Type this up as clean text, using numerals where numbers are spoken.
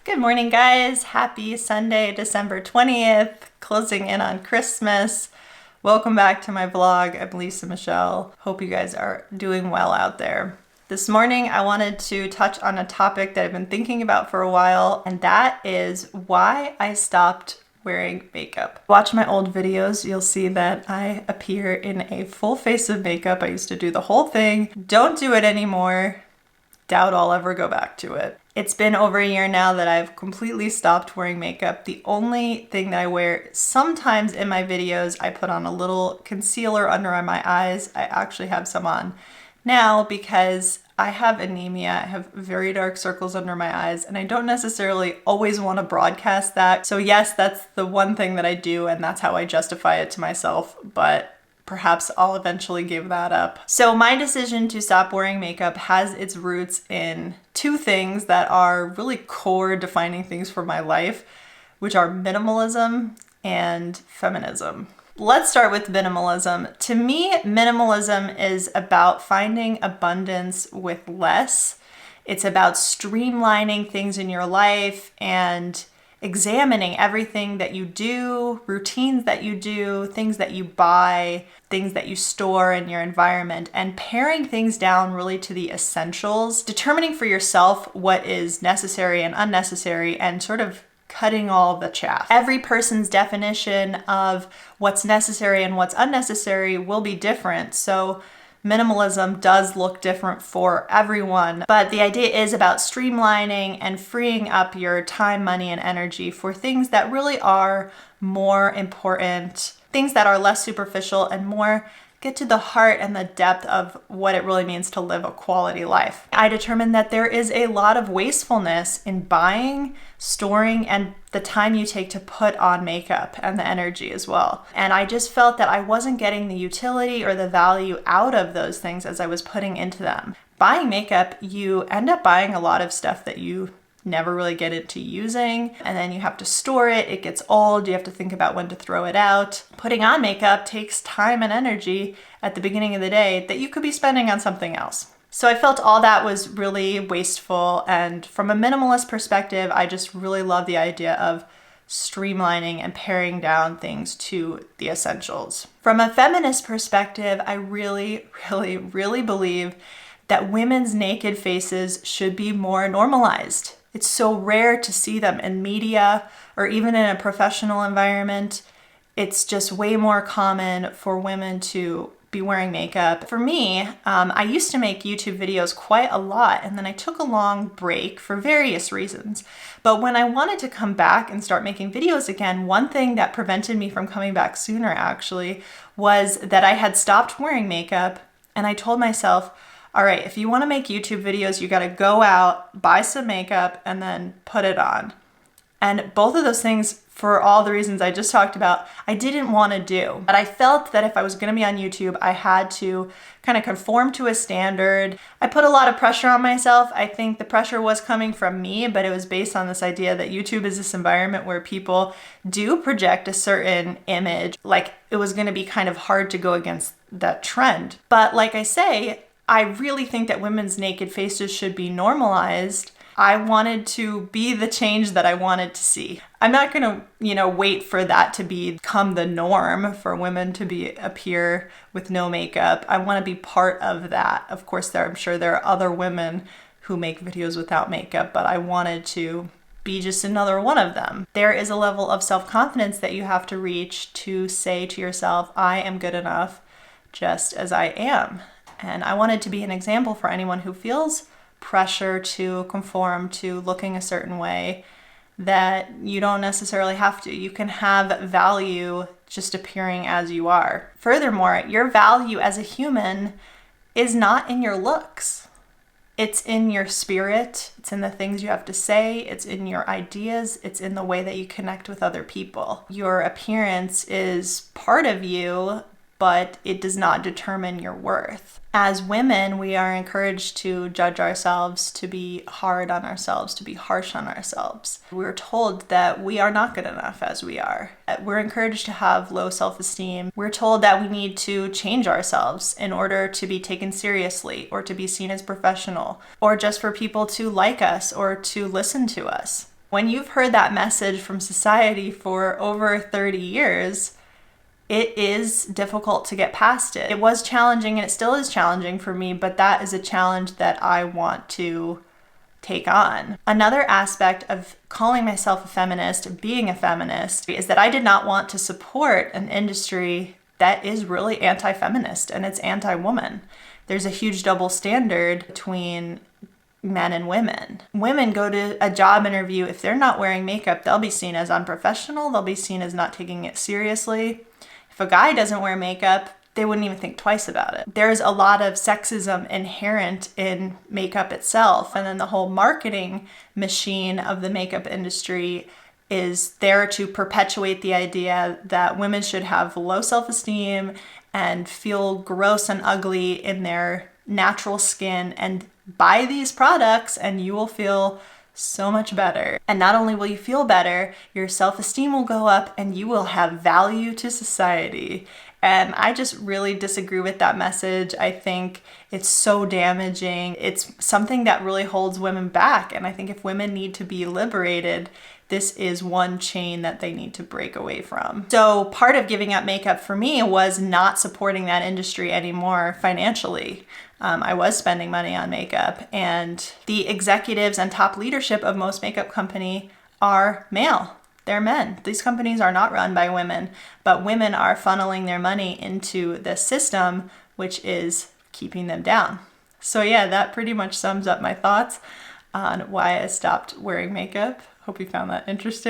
Good morning, guys. Happy Sunday, December 20th, closing in on Christmas. Welcome back to my vlog. I'm Lisa Michelle. Hope you guys are doing well out there. This morning, I wanted to touch on a topic that I've been thinking about for a while, and that is why I stopped wearing makeup. Watch my old videos, you'll see that I appear in a full face of makeup. I used to do the whole thing. Don't do it anymore. Doubt I'll ever go back to it. It's been over a year now that I've completely stopped wearing makeup. The only thing that I wear sometimes in my videos, I put on a little concealer under my eyes. I actually have some on now because I have anemia. I have very dark circles under my eyes, and I don't necessarily always want to broadcast that. So yes, that's the one thing that I do, and that's how I justify it to myself, but perhaps I'll eventually give that up. So my decision to stop wearing makeup has its roots in two things that are really core defining things for my life, which are minimalism and feminism. Let's start with minimalism. To me, minimalism is about finding abundance with less. It's about streamlining things in your life and examining everything that you do, routines that you do, things that you buy, things that you store in your environment, and paring things down really to the essentials, determining for yourself what is necessary and unnecessary, and sort of cutting all of the chaff. Every person's definition of what's necessary and what's unnecessary will be different. So minimalism does look different for everyone, but the idea is about streamlining and freeing up your time, money, and energy for things that really are more important, things that are less superficial and more get to the heart and the depth of what it really means to live a quality life. I determined that there is a lot of wastefulness in buying, storing, and the time you take to put on makeup and the energy as well. And I just felt that I wasn't getting the utility or the value out of those things as I was putting into them. Buying makeup, you end up buying a lot of stuff that you never really get into using, and then you have to store it. It gets old. You have to think about when to throw it out. Putting on makeup takes time and energy at the beginning of the day that you could be spending on something else. So I felt all that was really wasteful, and from a minimalist perspective, I just really love the idea of streamlining and paring down things to the essentials. From a feminist perspective, I really believe that women's naked faces should be more normalized. It's so rare to see them in media or even in a professional environment. It's just way more common for women to be wearing makeup. For me, I used to make YouTube videos quite a lot, and then I took a long break for various reasons. But when I wanted to come back and start making videos again, one thing that prevented me from coming back sooner actually was that I had stopped wearing makeup, and I told myself, all right, if you want to make YouTube videos, you got to go out, buy some makeup, and then put it on. And both of those things, for all the reasons I just talked about, I didn't want to do. But I felt that if I was going to be on YouTube, I had to kind of conform to a standard. I put a lot of pressure on myself. I think the pressure was coming from me, but it was based on this idea that YouTube is this environment where people do project a certain image. Like it was going to be kind of hard to go against that trend. But like I say, I really think that women's naked faces should be normalized. I wanted to be the change that I wanted to see. I'm not going to, wait for that to become the norm for women to appear with no makeup. I want to be part of that. Of course, I'm sure there are other women who make videos without makeup, but I wanted to be just another one of them. There is a level of self-confidence that you have to reach to say to yourself, I am good enough just as I am. And I wanted to be an example for anyone who feels pressure to conform to looking a certain way, that you don't necessarily have to. You can have value just appearing as you are. Furthermore, your value as a human is not in your looks. It's in your spirit. It's in the things you have to say. It's in your ideas. It's in the way that you connect with other people. Your appearance is part of you, but it does not determine your worth. As women, we are encouraged to judge ourselves, to be hard on ourselves, to be harsh on ourselves. We're told that we are not good enough as we are. We're encouraged to have low self-esteem. We're told that we need to change ourselves in order to be taken seriously or to be seen as professional or just for people to like us or to listen to us. When you've heard that message from society for over 30 years, it is difficult to get past it. It was challenging and it still is challenging for me, but that is a challenge that I want to take on. Another aspect of calling myself a feminist, being a feminist, is that I did not want to support an industry that is really anti-feminist and it's anti-woman. There's a huge double standard between men and women. Women go to a job interview, if they're not wearing makeup, they'll be seen as unprofessional, they'll be seen as not taking it seriously. If a guy doesn't wear makeup, they wouldn't even think twice about it. There's a lot of sexism inherent in makeup itself, and then the whole marketing machine of the makeup industry is there to perpetuate the idea that women should have low self-esteem and feel gross and ugly in their natural skin and buy these products and you will feel so much better. And not only will you feel better, your self-esteem will go up and you will have value to society. And I just really disagree with that message. I think it's so damaging. It's something that really holds women back. And I think if women need to be liberated, this is one chain that they need to break away from. So part of giving up makeup for me was not supporting that industry anymore financially. I was spending money on makeup, and the executives and top leadership of most makeup company are male. They're men. These companies are not run by women, but women are funneling their money into the system, which is keeping them down. So yeah, that pretty much sums up my thoughts on why I stopped wearing makeup. Hope you found that interesting.